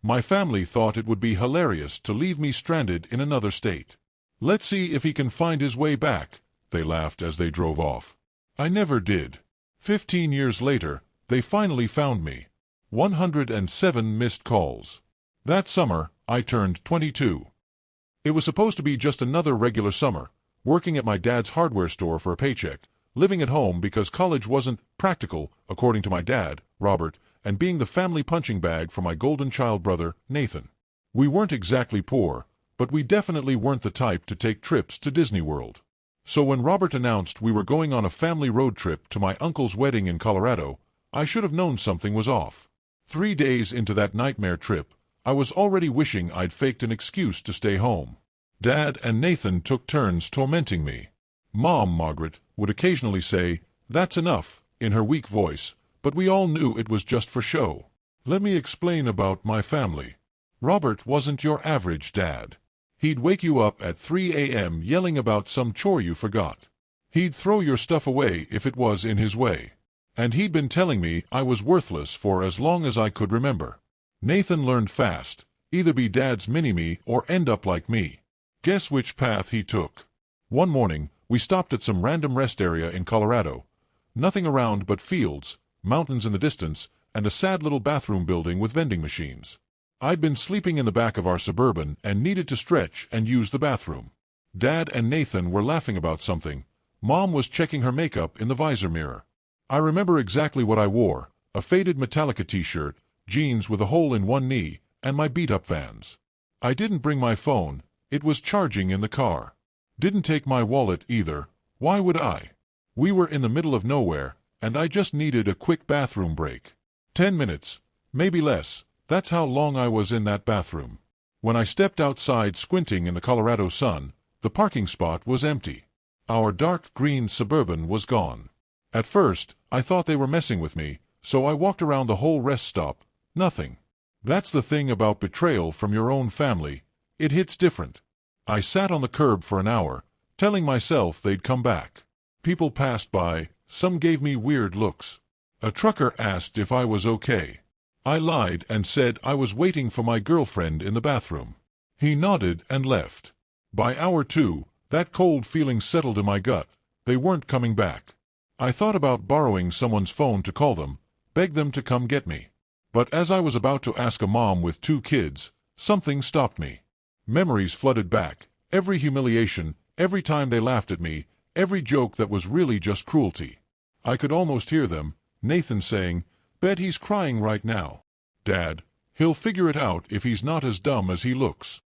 My family thought it would be hilarious to leave me stranded in another state. "Let's see if he can find his way back," they laughed as they drove off. I never did. 15 years later, they finally found me. 107 missed calls. That summer, I turned 22. It was supposed to be just another regular summer, working at my dad's hardware store for a paycheck, living at home because college wasn't practical, according to my dad, Robert, and being the family punching bag for my golden child brother, Nathan. We weren't exactly poor, but we definitely weren't the type to take trips to Disney World. So when Robert announced we were going on a family road trip to my uncle's wedding in Colorado, I should have known something was off. 3 days into that nightmare trip, I was already wishing I'd faked an excuse to stay home. Dad and Nathan took turns tormenting me. Mom, Margaret, would occasionally say, "That's enough," in her weak voice, but we all knew it was just for show. Let me explain about my family. Robert wasn't your average dad. He'd wake you up at 3 a.m. yelling about some chore you forgot. He'd throw your stuff away if it was in his way. And he'd been telling me I was worthless for as long as I could remember. Nathan learned fast, either be Dad's mini-me or end up like me. Guess which path he took. One morning, we stopped at some random rest area in Colorado. Nothing around but fields, mountains in the distance, and a sad little bathroom building with vending machines. I'd been sleeping in the back of our Suburban and needed to stretch and use the bathroom. Dad and Nathan were laughing about something. Mom was checking her makeup in the visor mirror. I remember exactly what I wore, a faded Metallica t-shirt, jeans with a hole in one knee, and my beat-up Vans. I didn't bring my phone, it was charging in the car. Didn't take my wallet either, why would I? We were in the middle of nowhere, and I just needed a quick bathroom break. 10 minutes, maybe less, that's how long I was in that bathroom. When I stepped outside squinting in the Colorado sun, the parking spot was empty. Our dark green Suburban was gone. At first, I thought they were messing with me, so I walked around the whole rest stop. Nothing. That's the thing about betrayal from your own family, it hits different. I sat on the curb for an hour, telling myself they'd come back. People passed by, some gave me weird looks. A trucker asked if I was okay. I lied and said I was waiting for my girlfriend in the bathroom. He nodded and left. By hour 2, that cold feeling settled in my gut. They weren't coming back. I thought about borrowing someone's phone to call them, beg them to come get me. But as I was about to ask a mom with 2 kids, something stopped me. Memories flooded back, every humiliation, every time they laughed at me, every joke that was really just cruelty. I could almost hear them, Nathan saying, "Bet he's crying right now. Dad, he'll figure it out if he's not as dumb as he looks."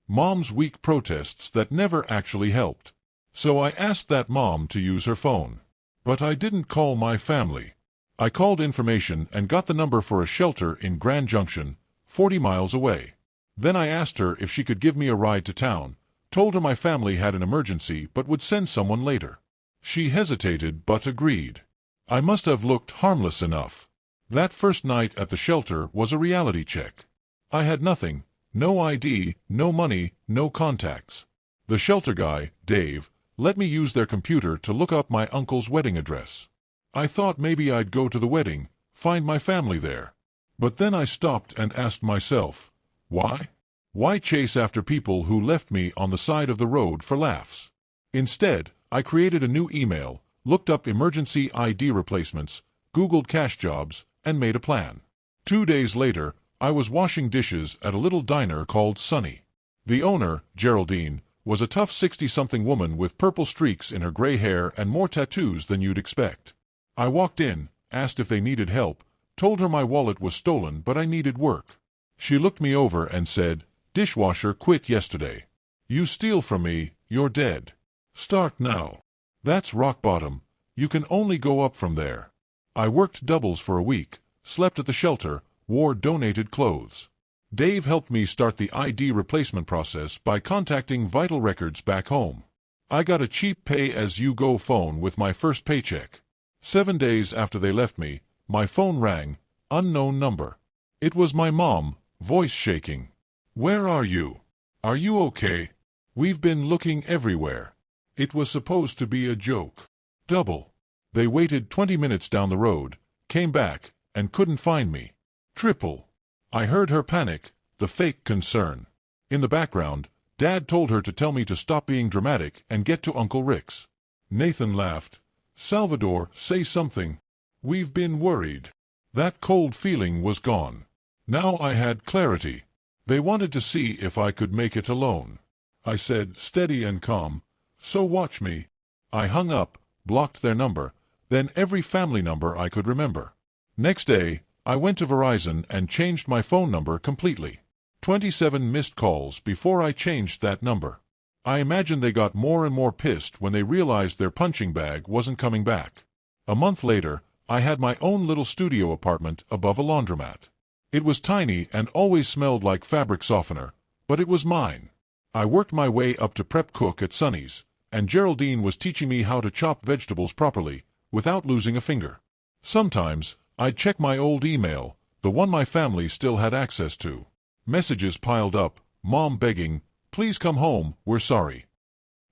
Mom's weak protests that never actually helped. So I asked that mom to use her phone. But I didn't call my family. I called information and got the number for a shelter in Grand Junction, 40 miles away. Then I asked her if she could give me a ride to town, told her my family had an emergency but would send someone later. She hesitated but agreed. I must have looked harmless enough. That first night at the shelter was a reality check. I had nothing, no ID, no money, no contacts. The shelter guy, Dave, let me use their computer to look up my uncle's wedding address. I thought maybe I'd go to the wedding, find my family there. But then I stopped and asked myself, why? Why chase after people who left me on the side of the road for laughs? Instead, I created a new email, looked up emergency ID replacements, Googled cash jobs, and made a plan. 2 days later, I was washing dishes at a little diner called Sunny. The owner, Geraldine, was a tough 60-something woman with purple streaks in her gray hair and more tattoos than you'd expect. I walked in, asked if they needed help, told her my wallet was stolen but I needed work. She looked me over and said, "Dishwasher quit yesterday. You steal from me, you're dead. Start now." That's rock bottom. You can only go up from there. I worked doubles for a week, slept at the shelter, wore donated clothes. Dave helped me start the ID replacement process by contacting Vital Records back home. I got a cheap pay-as-you-go phone with my first paycheck. 7 days after they left me, my phone rang, unknown number. It was my mom, voice shaking. "Where are you? Are you okay? We've been looking everywhere." It was supposed to be a joke. Double. They waited 20 minutes down the road, came back, and couldn't find me. Triple. I heard her panic, the fake concern. In the background, Dad told her to tell me to stop being dramatic and get to Uncle Rick's. Nathan laughed. Salvador, say something. We've been worried. That cold feeling was gone. Now I had clarity. They wanted to see if I could make it alone. I said, steady and calm, so watch me. I hung up, blocked their number, then every family number I could remember. Next day, I went to Verizon and changed my phone number completely. 27 missed calls before I changed that number. I imagine they got more and more pissed when they realized their punching bag wasn't coming back. A month later, I had my own little studio apartment above a laundromat. It was tiny and always smelled like fabric softener, but it was mine. I worked my way up to prep cook at Sonny's, and Geraldine was teaching me how to chop vegetables properly, without losing a finger. Sometimes, I'd check my old email, the one my family still had access to. Messages piled up, Mom begging, please come home, we're sorry.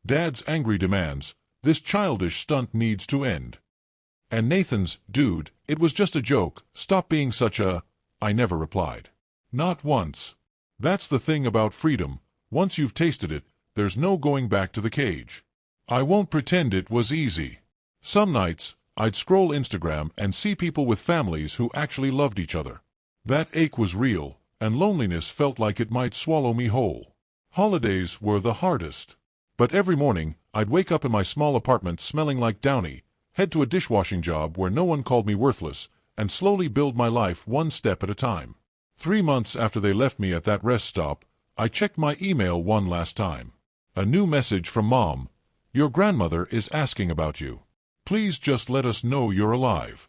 Dad's angry demands, this childish stunt needs to end. And Nathan's, dude, it was just a joke, stop being such a... I never replied. Not once. That's the thing about freedom, once you've tasted it, there's no going back to the cage. I won't pretend it was easy. Some nights, I'd scroll Instagram and see people with families who actually loved each other. That ache was real, and loneliness felt like it might swallow me whole. Holidays were the hardest. But every morning, I'd wake up in my small apartment smelling like Downy, head to a dishwashing job where no one called me worthless, and slowly build my life one step at a time. 3 months after they left me at that rest stop, I checked my email one last time. A new message from Mom. Your grandmother is asking about you. Please just let us know you're alive.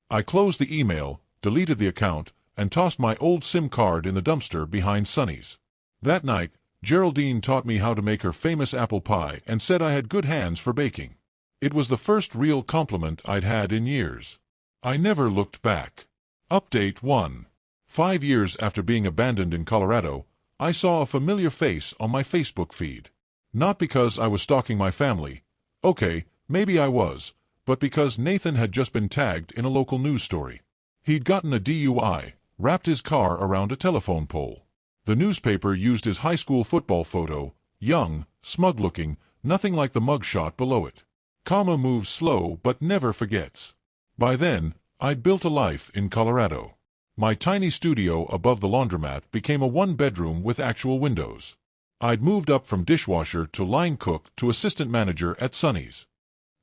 I closed the email, deleted the account, and tossed my old SIM card in the dumpster behind Sonny's. That night, Geraldine taught me how to make her famous apple pie and said I had good hands for baking. It was the first real compliment I'd had in years. I never looked back. Update 1. 5 years after being abandoned in Colorado, I saw a familiar face on my Facebook feed. Not because I was stalking my family. Okay, maybe I was, but because Nathan had just been tagged in a local news story. He'd gotten a DUI, wrapped his car around a telephone pole. The newspaper used his high school football photo, young, smug-looking, nothing like the mugshot below it. Karma moves slow but never forgets. By then, I'd built a life in Colorado. My tiny studio above the laundromat became a one-bedroom with actual windows. I'd moved up from dishwasher to line cook to assistant manager at Sonny's.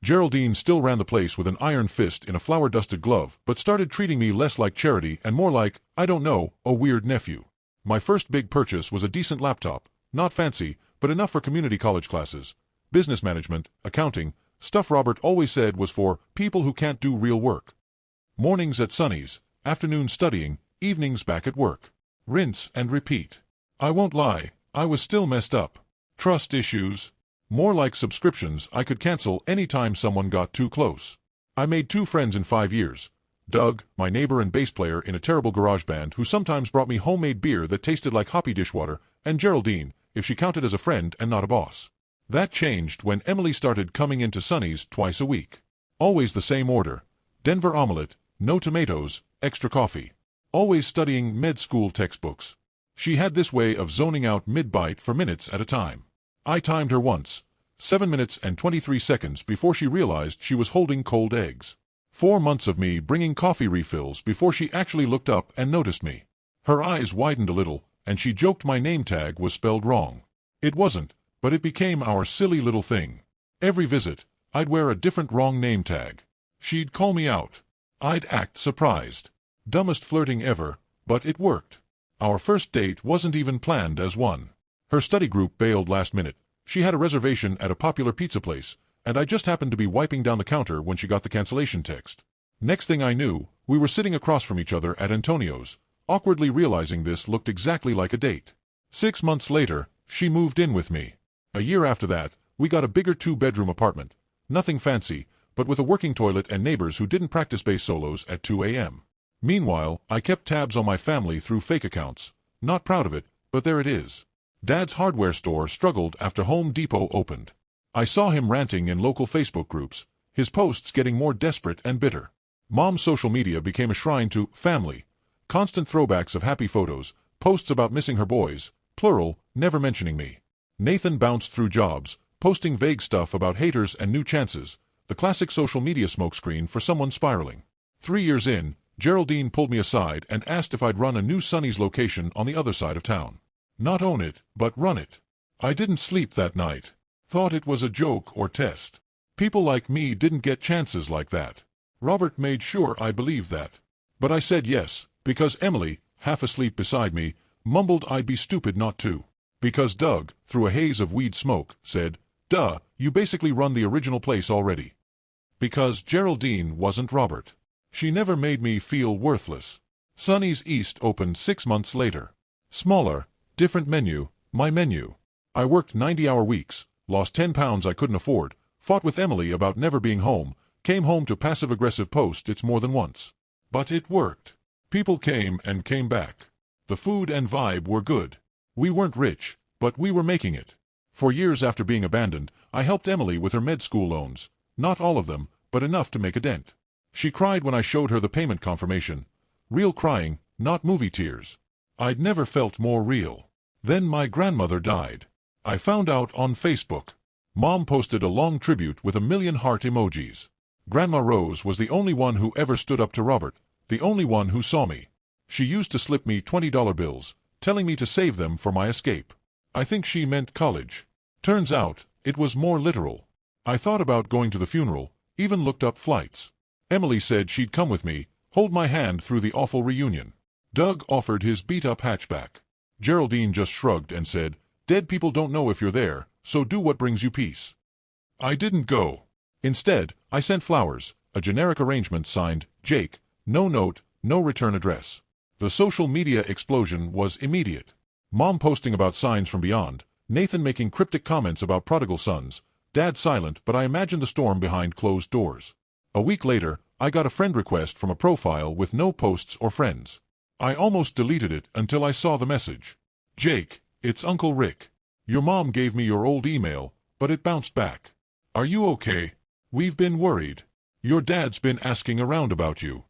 Geraldine still ran the place with an iron fist in a flour-dusted glove, but started treating me less like Charity and more like, I don't know, a weird nephew. My first big purchase was a decent laptop, not fancy, but enough for community college classes. Business management, accounting, stuff Robert always said was for people who can't do real work. Mornings at Sonny's, afternoons studying, evenings back at work. Rinse and repeat. I won't lie, I was still messed up. Trust issues. More like subscriptions I could cancel anytime someone got too close. I made 2 friends in 5 years. Doug, my neighbor and bass player in a terrible garage band who sometimes brought me homemade beer that tasted like hoppy dishwater, and Geraldine, if she counted as a friend and not a boss. That changed when Emily started coming into Sonny's twice a week. Always the same order. Denver omelet, no tomatoes, extra coffee. Always studying med school textbooks. She had this way of zoning out mid-bite for minutes at a time. I timed her once, 7 minutes and 23 seconds before she realized she was holding cold eggs. 4 months of me bringing coffee refills before she actually looked up and noticed me. Her eyes widened a little, and she joked my name tag was spelled wrong. It wasn't, but it became our silly little thing. Every visit, I'd wear a different wrong name tag. She'd call me out. I'd act surprised. Dumbest flirting ever, but it worked. Our first date wasn't even planned as one. Her study group bailed last minute. She had a reservation at a popular pizza place, and I just happened to be wiping down the counter when she got the cancellation text. Next thing I knew, we were sitting across from each other at Antonio's, awkwardly realizing this looked exactly like a date. 6 months later, she moved in with me. A year after that, we got a bigger 2-bedroom apartment. Nothing fancy, but with a working toilet and neighbors who didn't practice bass solos at 2 a.m. Meanwhile, I kept tabs on my family through fake accounts. Not proud of it, but there it is. Dad's hardware store struggled after Home Depot opened. I saw him ranting in local Facebook groups, his posts getting more desperate and bitter. Mom's social media became a shrine to family. Constant throwbacks of happy photos, posts about missing her boys, plural, never mentioning me. Nathan bounced through jobs, posting vague stuff about haters and new chances, the classic social media smokescreen for someone spiraling. 3 years in, Geraldine pulled me aside and asked if I'd run a new Sonny's location on the other side of town. Not own it, but run it. I didn't sleep that night. Thought it was a joke or test. People like me didn't get chances like that. Robert made sure I believed that. But I said yes, because Emily, half asleep beside me, mumbled I'd be stupid not to. Because Doug, through a haze of weed smoke, said, "Duh, you basically run the original place already." Because Geraldine wasn't Robert. She never made me feel worthless. Sonny's East opened 6 months later. Smaller, different menu, my menu. I worked 90-hour weeks, lost 10 pounds I couldn't afford, fought with Emily about never being home, came home to passive-aggressive post-its more than once. But it worked. People came and came back. The food and vibe were good. We weren't rich, but we were making it. For years after being abandoned, I helped Emily with her med school loans. Not all of them, but enough to make a dent. She cried when I showed her the payment confirmation. Real crying, not movie tears. I'd never felt more real. Then my grandmother died. I found out on Facebook. Mom posted a long tribute with 1,000,000 heart emojis. Grandma Rose was the only one who ever stood up to Robert, the only one who saw me. She used to slip me $20 bills, telling me to save them for my escape. I think she meant college. Turns out, it was more literal. I thought about going to the funeral, even looked up flights. Emily said she'd come with me, hold my hand through the awful reunion. Doug offered his beat-up hatchback. Geraldine just shrugged and said, "Dead people don't know if you're there, so do what brings you peace." I didn't go. Instead, I sent flowers, a generic arrangement signed, Jake, no note, no return address. The social media explosion was immediate. Mom posting about signs from beyond, Nathan making cryptic comments about prodigal sons, Dad silent, but I imagined the storm behind closed doors. A week later, I got a friend request from a profile with no posts or friends. I almost deleted it until I saw the message. "Jake, it's Uncle Rick. Your mom gave me your old email, but it bounced back. Are you okay? We've been worried. Your dad's been asking around about you."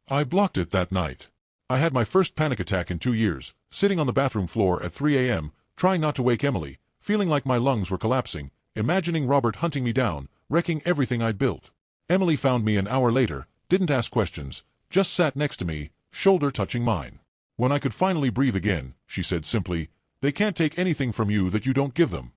I blocked it that night. I had my first panic attack in 2 years, sitting on the bathroom floor at 3 a.m., trying not to wake Emily, feeling like my lungs were collapsing, imagining Robert hunting me down, wrecking everything I'd built. Emily found me an hour later, didn't ask questions, just sat next to me, shoulder touching mine. When I could finally breathe again, she said simply, "They can't take anything from you that you don't give them."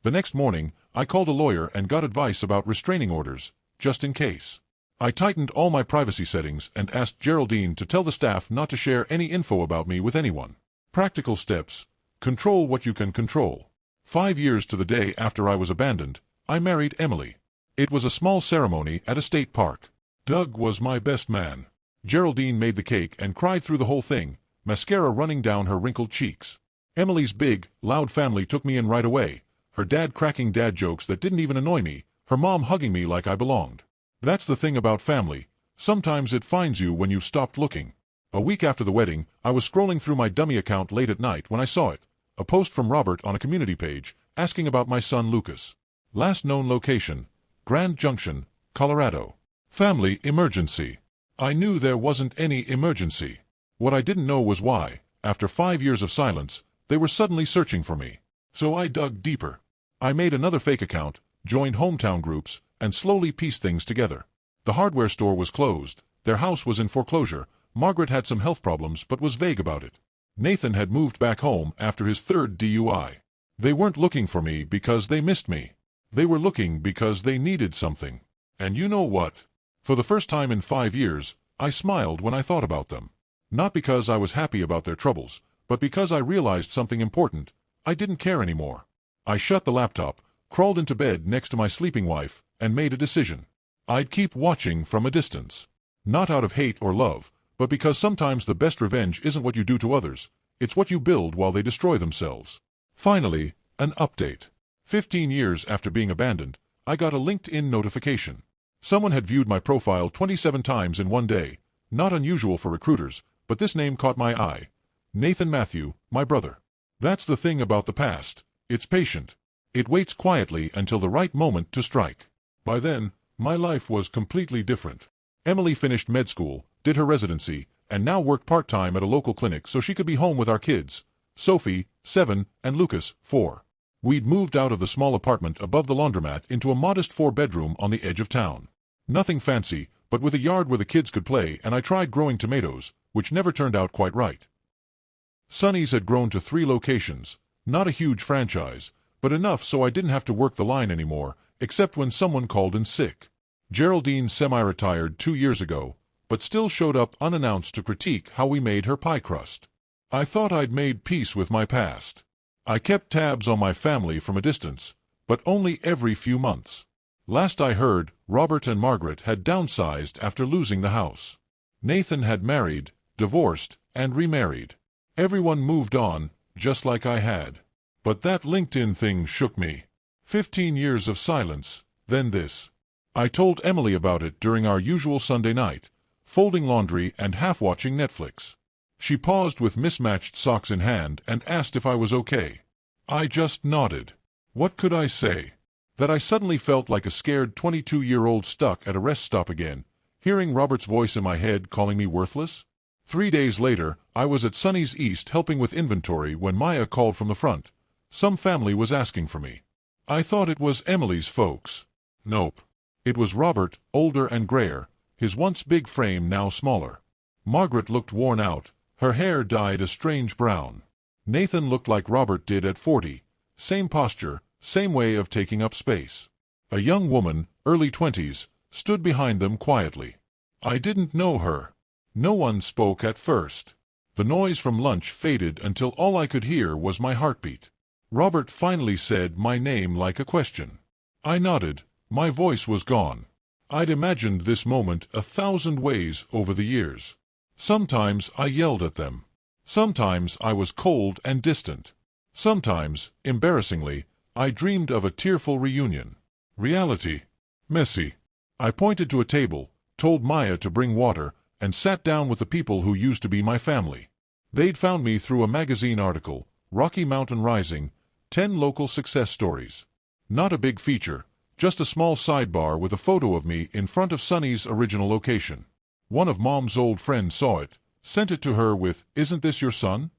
The next morning, I called a lawyer and got advice about restraining orders, just in case. I tightened all my privacy settings and asked Geraldine to tell the staff not to share any info about me with anyone. Practical steps. Control what you can control. 5 years to the day after I was abandoned, I married Emily. It was a small ceremony at a state park. Doug was my best man. Geraldine made the cake and cried through the whole thing, mascara running down her wrinkled cheeks. Emily's big, loud family took me in right away, her dad cracking dad jokes that didn't even annoy me, her mom hugging me like I belonged. That's the thing about family. Sometimes it finds you when you've stopped looking. A week after the wedding, I was scrolling through my dummy account late at night when I saw it. A post from Robert on a community page, asking about my son Lucas. Last known location, Grand Junction, Colorado. Family emergency. I knew there wasn't any emergency. What I didn't know was why, after 5 years of silence, they were suddenly searching for me. So I dug deeper. I made another fake account, joined hometown groups, and slowly pieced things together. The hardware store was closed, their house was in foreclosure, Margaret had some health problems but was vague about it. Nathan had moved back home after his 3rd DUI. They weren't looking for me because they missed me. They were looking because they needed something. And you know what? For the first time in 5 years, I smiled when I thought about them. Not because I was happy about their troubles, but because I realized something important. I didn't care anymore. I shut the laptop, crawled into bed next to my sleeping wife, and made a decision. I'd keep watching from a distance. Not out of hate or love, but because sometimes the best revenge isn't what you do to others, it's what you build while they destroy themselves. Finally, an update. 15 years after being abandoned, I got a LinkedIn notification. Someone had viewed my profile 27 times in one day. Not unusual for recruiters, but this name caught my eye. Nathan Matthew, my brother. That's the thing about the past. It's patient. It waits quietly until the right moment to strike. By then, my life was completely different. Emily finished med school, did her residency, and now worked part-time at a local clinic so she could be home with our kids, Sophie, 7, and Lucas, 4. We'd moved out of the small apartment above the laundromat into a modest 4-bedroom on the edge of town. Nothing fancy, but with a yard where the kids could play, and I tried growing tomatoes, which never turned out quite right. Sonny's had grown to 3 locations, not a huge franchise, but enough so I didn't have to work the line anymore, except when someone called in sick. Geraldine semi-retired 2 years ago, but still showed up unannounced to critique how we made her pie crust. I thought I'd made peace with my past. I kept tabs on my family from a distance, but only every few months. Last I heard, Robert and Margaret had downsized after losing the house. Nathan had married, divorced, and remarried. Everyone moved on, just like I had. But that LinkedIn thing shook me. 15 years of silence, then this. I told Emily about it during our usual Sunday night, folding laundry and half-watching Netflix. She paused with mismatched socks in hand and asked if I was okay. I just nodded. What could I say? That I suddenly felt like a scared 22-year-old stuck at a rest stop again, hearing Robert's voice in my head calling me worthless? 3 days later, I was at Sonny's East helping with inventory when Maya called from the front. Some family was asking for me. I thought it was Emily's folks. Nope. It was Robert, older and grayer, his once big frame now smaller. Margaret looked worn out, her hair dyed a strange brown. Nathan looked like Robert did at 40, same posture, same way of taking up space. A young woman, early 20s, stood behind them quietly. I didn't know her. No one spoke at first. The noise from lunch faded until all I could hear was my heartbeat. Robert finally said my name like a question. I nodded. My voice was gone. I'd imagined this moment 1,000 ways over the years. Sometimes I yelled at them. Sometimes I was cold and distant. Sometimes, embarrassingly, I dreamed of a tearful reunion. Reality. Messy. I pointed to a table, told Maya to bring water, and sat down with the people who used to be my family. They'd found me through a magazine article, Rocky Mountain Rising, 10 local success stories. Not a big feature, just a small sidebar with a photo of me in front of Sonny's original location. One of Mom's old friends saw it, sent it to her with, "Isn't this your son?"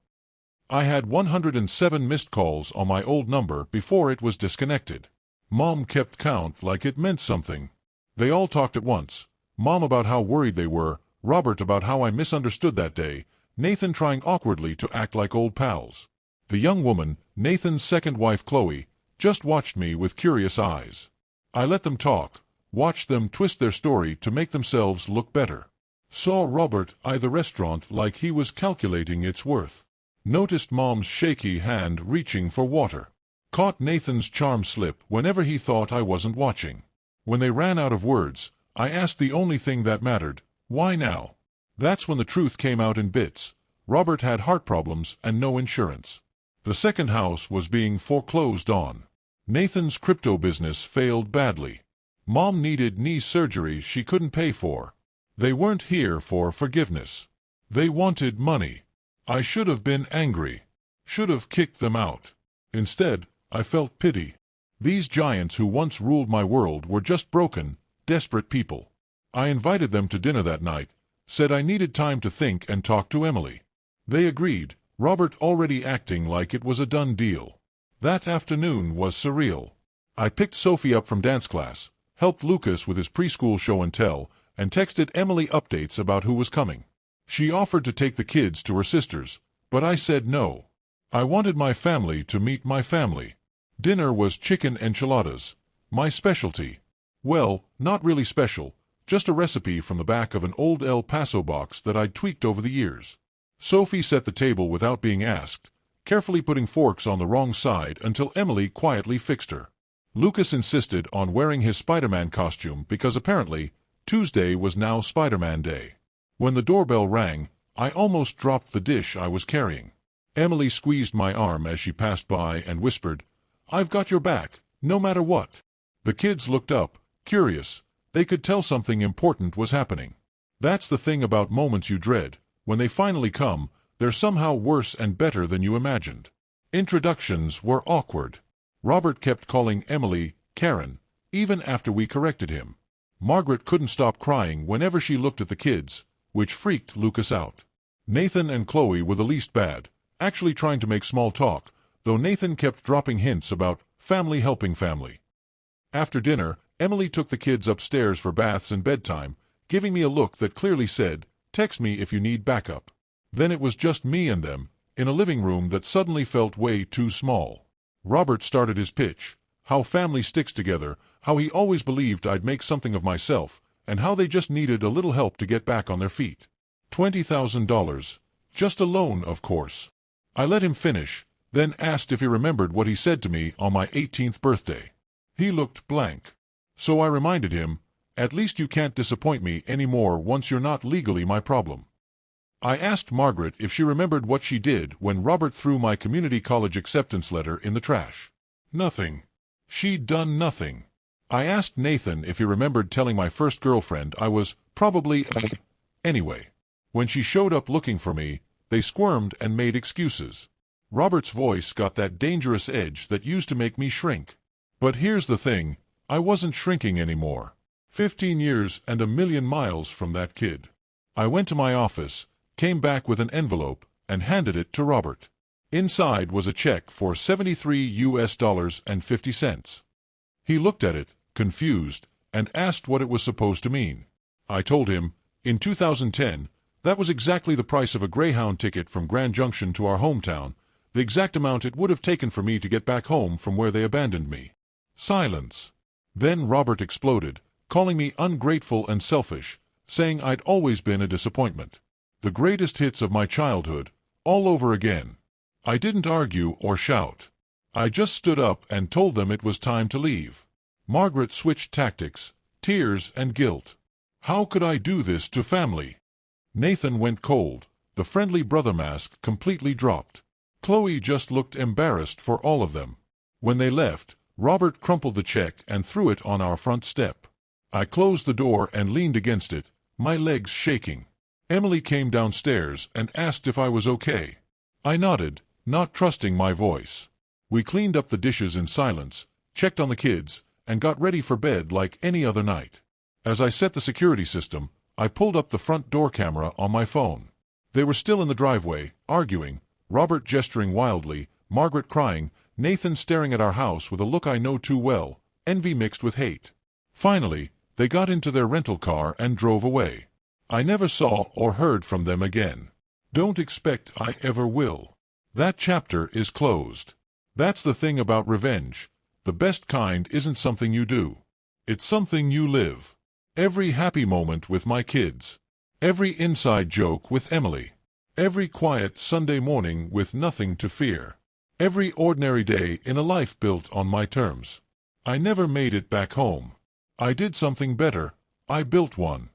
I had 107 missed calls on my old number before it was disconnected. Mom kept count like it meant something. They all talked at once. Mom about how worried they were, Robert about how I misunderstood that day, Nathan trying awkwardly to act like old pals. The young woman, Nathan's second wife Chloe, just watched me with curious eyes. I let them talk, watched them twist their story to make themselves look better. Saw Robert eye the restaurant like he was calculating its worth. Noticed Mom's shaky hand reaching for water. Caught Nathan's charm slip whenever he thought I wasn't watching. When they ran out of words, I asked the only thing that mattered, why now? That's when the truth came out in bits. Robert had heart problems and no insurance. The second house was being foreclosed on. Nathan's crypto business failed badly. Mom needed knee surgery she couldn't pay for. They weren't here for forgiveness. They wanted money. I should have been angry. Should have kicked them out. Instead, I felt pity. These giants who once ruled my world were just broken, desperate people. I invited them to dinner that night, said I needed time to think and talk to Emily. They agreed, Robert already acting like it was a done deal. That afternoon was surreal. I picked Sophie up from dance class, helped Lucas with his preschool show and tell, and texted Emily updates about who was coming. She offered to take the kids to her sister's, but I said no. I wanted my family to meet my family. Dinner was chicken enchiladas, my specialty. Well, not really special, just a recipe from the back of an old El Paso box that I'd tweaked over the years. Sophie set the table without being asked, carefully putting forks on the wrong side until Emily quietly fixed her. Lucas insisted on wearing his Spider-Man costume because apparently Tuesday was now Spider-Man Day. When the doorbell rang, I almost dropped the dish I was carrying. Emily squeezed my arm as she passed by and whispered, "I've got your back, no matter what." The kids looked up, curious. They could tell something important was happening. That's the thing about moments you dread. When they finally come, they're somehow worse and better than you imagined. Introductions were awkward. Robert kept calling Emily Karen, even after we corrected him. Margaret couldn't stop crying whenever she looked at the kids. which freaked Lucas out. Nathan and Chloe were the least bad, actually trying to make small talk, though Nathan kept dropping hints about family helping family. After dinner, Emily took the kids upstairs for baths and bedtime, giving me a look that clearly said, "Text me if you need backup." Then it was just me and them, in a living room that suddenly felt way too small. Robert started his pitch, how family sticks together, how he always believed I'd make something of myself, and how they just needed a little help to get back on their feet. $20,000. Just a loan, of course. I let him finish, then asked if he remembered what he said to me on my 18th birthday. He looked blank. So I reminded him, "At least you can't disappoint me anymore once you're not legally my problem." I asked Margaret if she remembered what she did when Robert threw my community college acceptance letter in the trash. Nothing. She'd done nothing. I asked Nathan if he remembered telling my first girlfriend I was probably anyway. When she showed up looking for me, they squirmed and made excuses. Robert's voice got that dangerous edge that used to make me shrink. But here's the thing, I wasn't shrinking anymore. 15 years and a million miles from that kid. I went to my office, came back with an envelope, and handed it to Robert. Inside was a check for $73.50. He looked at it, confused, and asked what it was supposed to mean. I told him, in 2010, that was exactly the price of a Greyhound ticket from Grand Junction to our hometown, the exact amount it would have taken for me to get back home from where they abandoned me. Silence. Then Robert exploded, calling me ungrateful and selfish, saying I'd always been a disappointment. The greatest hits of my childhood, all over again. I didn't argue or shout. I just stood up and told them it was time to leave. Margaret switched tactics, tears and guilt. How could I do this to family? Nathan went cold, the friendly brother mask completely dropped. Chloe just looked embarrassed for all of them. When they left, Robert crumpled the check and threw it on our front step. I closed the door and leaned against it, my legs shaking. Emily came downstairs and asked if I was okay. I nodded, not trusting my voice. We cleaned up the dishes in silence, checked on the kids, and got ready for bed like any other night. As I set the security system, I pulled up the front door camera on my phone. They were still in the driveway, arguing, Robert gesturing wildly, Margaret crying, Nathan staring at our house with a look I know too well, envy mixed with hate. Finally, they got into their rental car and drove away. I never saw or heard from them again. Don't expect I ever will. That chapter is closed. That's the thing about revenge. The best kind isn't something you do. It's something you live. Every happy moment with my kids. Every inside joke with Emily. Every quiet Sunday morning with nothing to fear. Every ordinary day in a life built on my terms. I never made it back home. I did something better. I built one.